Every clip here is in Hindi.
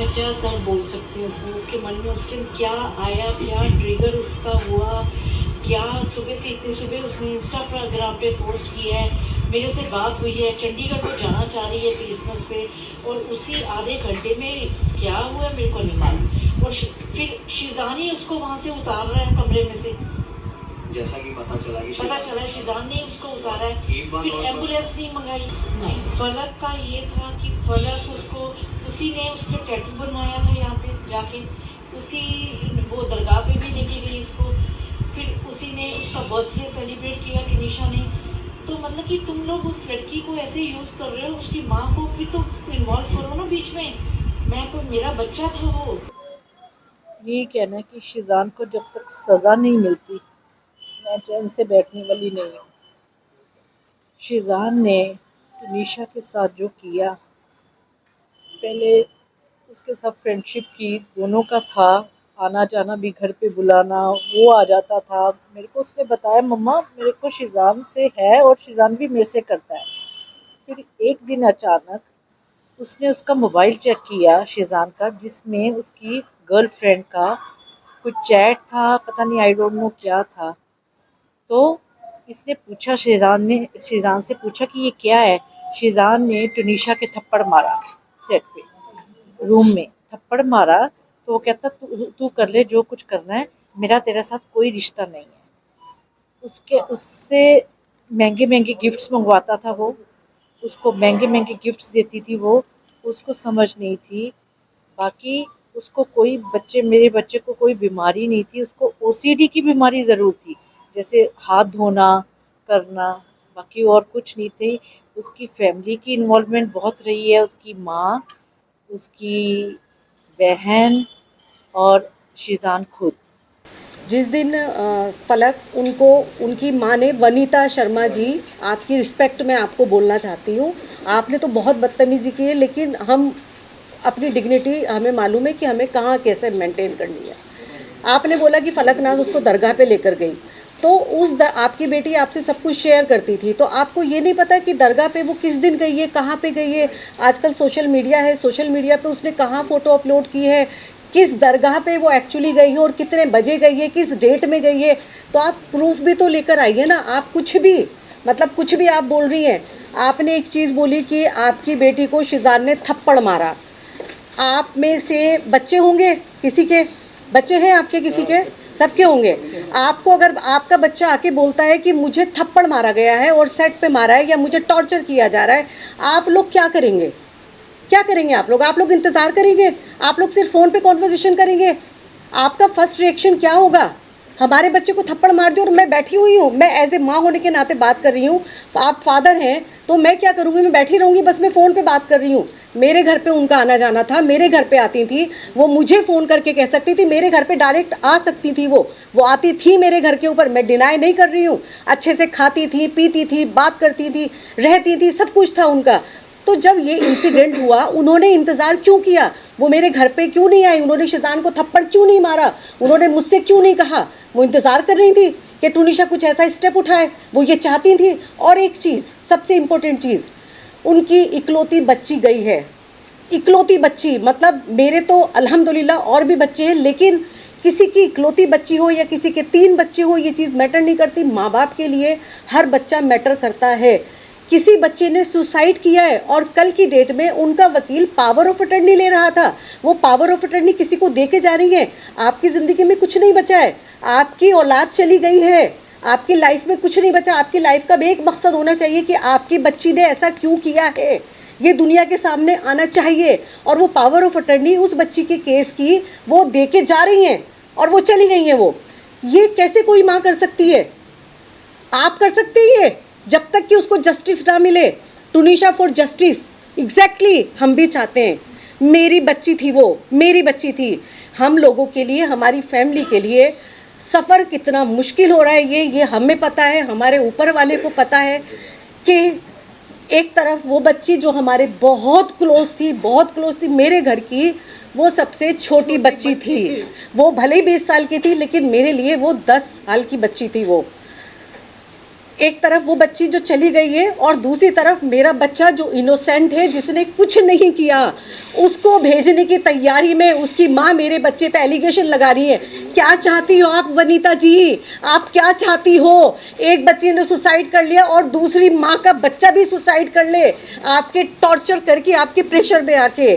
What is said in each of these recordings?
मैं क्या सर बोल सकती हूँ उसमें, उसके मन में उस टाइम क्या आया, क्या ट्रिगर उसका हुआ, क्या सुबह से इतनी सुबह उसने इंस्टाग्राम पे पोस्ट किया है, मेरे से बात हुई है, चंडीगढ़ को जाना चाह रही है क्रिसमस पे, और उसी आधे घंटे में क्या हुआ मेरे को नहीं मालूम। और फिर शिजान ही उसको वहाँ से उतार रहा है कमरे में से, जैसा कि पता चला शिजान ने उसको उतारा है। फिर एम्बुलेंस नहीं मंगाई, नहीं। फलक का ये था कि फलक उसको, उसी ने उसको टैटू बनवाया था यहाँ पे जाके, उसी वो दरगाह पे भी लेके गई इसको, फिर उसी ने उसका बर्थडे सेलिब्रेट किया टुनिशा ने। तो मतलब कि तुम लोग उस लड़की को ऐसे यूज कर रहे हो, उसकी माँ को भी तो इन्वॉल्व करो ना बीच में। मैं को मेरा बच्चा था वो। यही कहना है कि शिजान को जब तक सज़ा नहीं मिलती मैं चैन से बैठने वाली नहीं हूँ। शिजान ने टुनीशा के साथ जो किया, पहले उसके साथ फ्रेंडशिप की, दोनों का था, आना जाना भी, घर पे बुलाना, वो आ जाता था। मेरे को उसने बताया मम्मा मेरे को शिजान से है और शिजान भी मेरे से करता है। फिर एक दिन अचानक उसने उसका मोबाइल चेक किया शिजान का, जिसमें उसकी गर्लफ्रेंड का कुछ चैट था, पता नहीं आई डोंट नो क्या था। तो इसने पूछा, शिजान से पूछा कि ये क्या है। शिजान ने टुनीशा के थप्पड़ मारा, सेट पे रूम में थप्पड़ मारा। तो वो कहता तू तू कर ले जो कुछ करना है, मेरा तेरे साथ कोई रिश्ता नहीं है। उससे महंगे महंगे गिफ्ट्स मंगवाता था वो, उसको महंगे महंगे गिफ्ट्स देती थी वो, उसको समझ नहीं थी। बाकी उसको कोई मेरे बच्चे को कोई बीमारी नहीं थी, उसको ओसीडी की बीमारी ज़रूर थी, जैसे हाथ धोना करना, बाकी और कुछ नहीं थी। उसकी फैमिली की इन्वॉल्वमेंट बहुत रही है, उसकी माँ, उसकी बहन और शिजान खुद। जिस दिन फलक उनको, उनकी माँ ने, वनीता शर्मा जी, आपकी रिस्पेक्ट में आपको बोलना चाहती हूँ, आपने तो बहुत बदतमीज़ी की है, लेकिन हम अपनी डिग्निटी, हमें मालूम है कि हमें कहाँ कैसे मेंटेन करनी है। आपने बोला कि फलक नाज उसको दरगाह पे लेकर गई, तो आपकी बेटी आपसे सब कुछ शेयर करती थी, तो आपको ये नहीं पता कि दरगाह पे वो किस दिन गई है, कहाँ पे गई है। आजकल सोशल मीडिया है, सोशल मीडिया पे उसने कहाँ फ़ोटो अपलोड की है, किस दरगाह पे वो एक्चुअली गई है और कितने बजे गई है, किस डेट में गई है। तो आप प्रूफ भी तो लेकर आइए ना। आप कुछ भी, मतलब कुछ भी आप बोल रही हैं। आपने एक चीज़ बोली कि आपकी बेटी को शिजान ने थप्पड़ मारा। आप में से बच्चे होंगे, किसी के बच्चे हैं आपके, किसी के, सबके होंगे। आपको अगर आपका बच्चा आके बोलता है कि मुझे थप्पड़ मारा गया है और सेट पे मारा है या मुझे टॉर्चर किया जा रहा है, आप लोग क्या करेंगे? क्या करेंगे आप लोग? आप लोग इंतज़ार करेंगे? आप लोग सिर्फ फ़ोन पे कॉन्वर्सेशन करेंगे? आपका फर्स्ट रिएक्शन क्या होगा? हमारे बच्चे को थप्पड़ मार दिया और मैं बैठी हुई हूँ, मैं एज ए माँ होने के नाते बात कर रही हूँ, आप फादर हैं, तो मैं क्या करूँगी? मैं बैठी रहूँगी? बस मैं फ़ोन पे बात कर रही हूँ। मेरे घर पे उनका आना जाना था, मेरे घर पे आती थी वो, मुझे फ़ोन करके कह सकती थी, मेरे घर पे डायरेक्ट आ सकती थी वो आती थी मेरे घर के ऊपर, मैं डिनाई नहीं कर रही हूँ। अच्छे से खाती थी, पीती थी, बात करती थी, रहती थी, सब कुछ था उनका। तो जब ये इंसिडेंट हुआ, उन्होंने इंतज़ार क्यों किया? वो मेरे घर पे क्यों नहीं आई? उन्होंने शिजान को थप्पड़ क्यों नहीं मारा? उन्होंने मुझसे क्यों नहीं कहा? वो इंतज़ार कर रही थी कि टुनीशा कुछ ऐसा स्टेप उठाए, वो ये चाहती थी। और एक चीज़, सबसे इम्पोर्टेंट चीज़, उनकी इकलौती बच्ची गई है, इकलौती बच्ची। मतलब मेरे तो अल्हम्दुलिल्लाह और भी बच्चे हैं, लेकिन किसी की इकलौती बच्ची हो या किसी के 3 बच्चे हो, ये चीज़ मैटर नहीं करती। माँ बाप के लिए हर बच्चा मैटर करता है। किसी बच्चे ने सुसाइड किया है और कल की डेट में उनका वकील पावर ऑफ अटर्नी ले रहा था, वो पावर ऑफ अटर्नी किसी को दे के जा रही है। आपकी ज़िंदगी में कुछ नहीं बचा है, आपकी औलाद चली गई है, आपकी लाइफ में कुछ नहीं बचा। आपकी लाइफ का भी एक मकसद होना चाहिए कि आपकी बच्ची ने ऐसा क्यों किया है, ये दुनिया के सामने आना चाहिए। और वो पावर ऑफ अटर्नी उस बच्ची के केस की वो दे के जा रही हैं और वो चली गई हैं। वो ये कैसे कोई माँ कर सकती है? आप कर सकते हैं, जब तक कि उसको जस्टिस ना मिले। टुनीशा फॉर जस्टिस, एग्जैक्टली हम भी चाहते हैं। मेरी बच्ची थी वो, मेरी बच्ची थी। हम लोगों के लिए, हमारी फैमिली के लिए सफ़र कितना मुश्किल हो रहा है ये हमें पता है, हमारे ऊपर वाले को पता है कि एक तरफ वो बच्ची जो हमारे बहुत क्लोज थी, बहुत क्लोज थी, मेरे घर की वो सबसे छोटी बच्ची थी। वो भले ही 20 साल की थी, लेकिन मेरे लिए वो 10 साल की बच्ची थी वो। एक तरफ वो बच्ची जो चली गई है और दूसरी तरफ मेरा बच्चा जो इनोसेंट है, जिसने कुछ नहीं किया, उसको भेजने की तैयारी में उसकी माँ मेरे बच्चे पे एलिगेशन लगा रही है। क्या चाहती हो आप वनीता जी? आप क्या चाहती हो? एक बच्ची ने सुसाइड कर लिया और दूसरी माँ का बच्चा भी सुसाइड कर ले, आपके टॉर्चर करके, आपके प्रेशर में आके।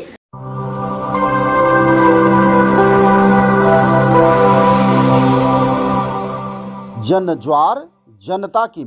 जन ज्वार जनता की